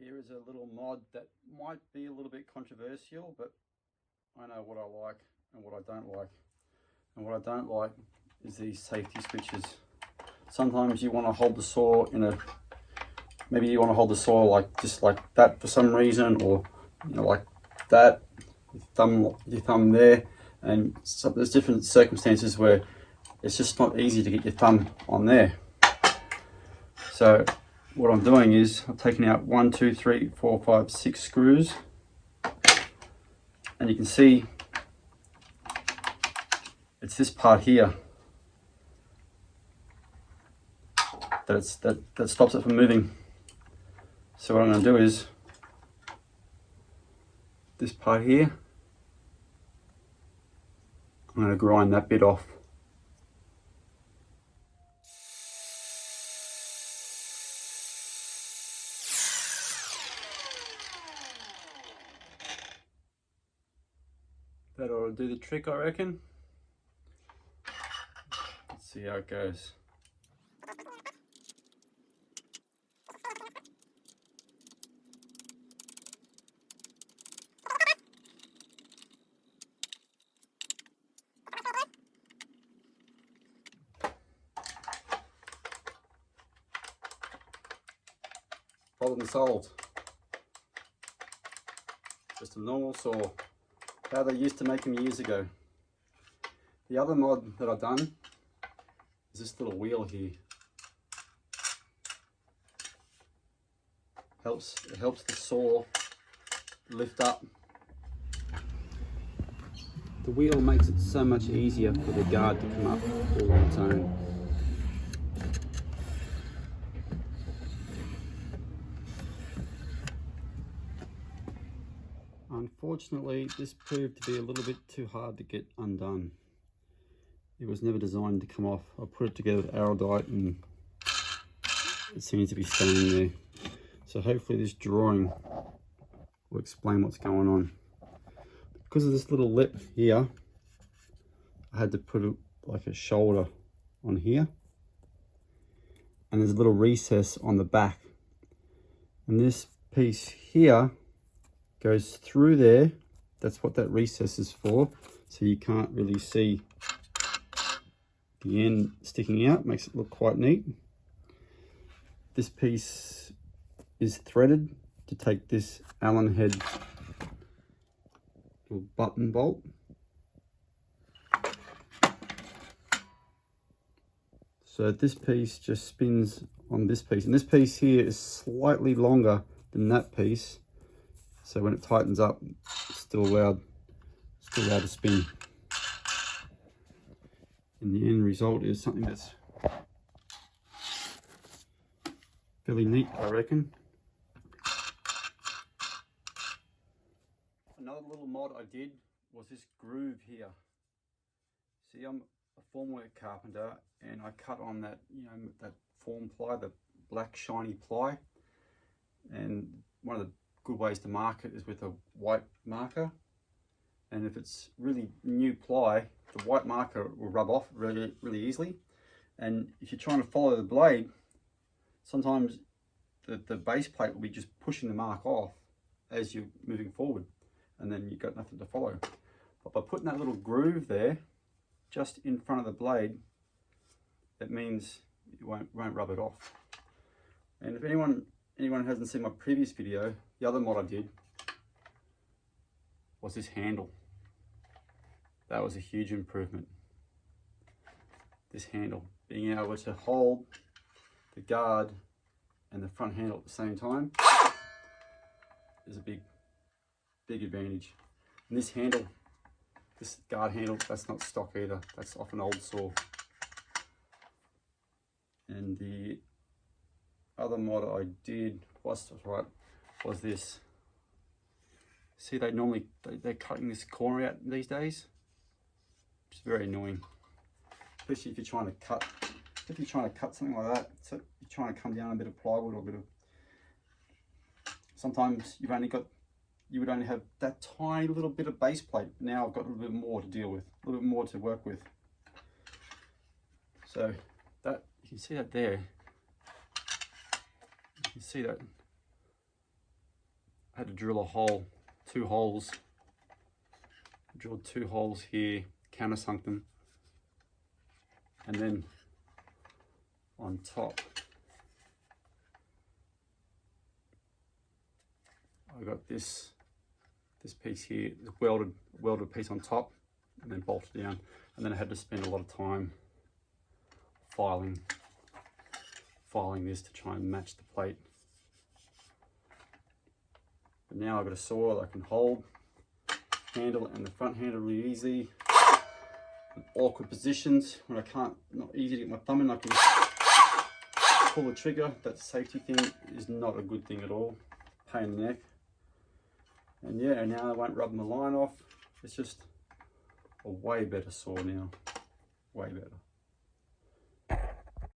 Here is a little mod that might be a little bit controversial, but I know what I like and what I don't like. And what I don't like is these safety switches. Sometimes you want to hold the saw in a, maybe you want to hold the saw like just like that for some reason, or you know, like that, your thumb there, and so there's different circumstances where it's just not easy to get your thumb on there. So what I'm doing is I'm taking out 1, 2, 3, 4, 5, 6 screws, and you can see it's this part here that stops it from moving. So what I'm going to do is this part here, I'm going to grind that bit off. That'll do the trick, I reckon. Let's see how it goes. Problem solved. Just a normal saw, how they used to make them years ago. The other mod that I've done is this little wheel here. It helps the saw lift up. The wheel makes it so much easier for the guard to come up all on its own. Unfortunately, this proved to be a little bit too hard to get undone. It was never designed to come off. I put it together with Araldite and it seems to be staying there. So hopefully this drawing will explain what's going on. Because of this little lip here, I had to put like a shoulder on here. And there's a little recess on the back. And this piece here goes through there. That's what that recess is for. So you can't really see the end sticking out. Makes it look quite neat. This piece is threaded to take this Allen head little button bolt. So this piece just spins on this piece, and this piece here is slightly longer than that piece. So when it tightens up, it's still allowed to spin. And the end result is something that's fairly neat, I reckon. Another little mod I did was this groove here. See, I'm a formwork carpenter, and I cut on that, you know, that form ply, the black shiny ply. And one of the good ways to mark it is with a white marker. And if it's really new ply, the white marker will rub off really easily. And if you're trying to follow the blade, sometimes the base plate will be just pushing the mark off as you're moving forward, and then you've got nothing to follow. But by putting that little groove there, just in front of the blade, that means you won't rub it off. And if anyone hasn't seen my previous video, the other mod I did was this handle. That was a huge improvement. This handle, being able to hold the guard and the front handle at the same time, is a big advantage. And this handle, this guard handle, that's not stock either. That's off an old saw. And the other mod I did was this. See, they're cutting this corner out these days. It's very annoying, especially if you're trying to cut. If you're trying to cut something like that, so you're trying to come down a bit of plywood or a bit of. Sometimes you would only have that tiny little bit of base plate. Now I've got a little bit more to deal with, a little bit more to work with. So that, you can see that there. You can see that had to drill a hole, 2 holes. Drilled 2 holes here, countersunk them, and then on top I got this piece here, this welded piece on top, and then bolted down. And then I had to spend a lot of time filing this to try and match the plate. But now I've got a saw that I can hold, handle, and the front handle really easy. In awkward positions when I can't, not easy to get my thumb in, I can just pull the trigger. That safety thing is not a good thing at all. Pain in the neck. And yeah, now I won't rub my line off. It's just a way better saw now, way better.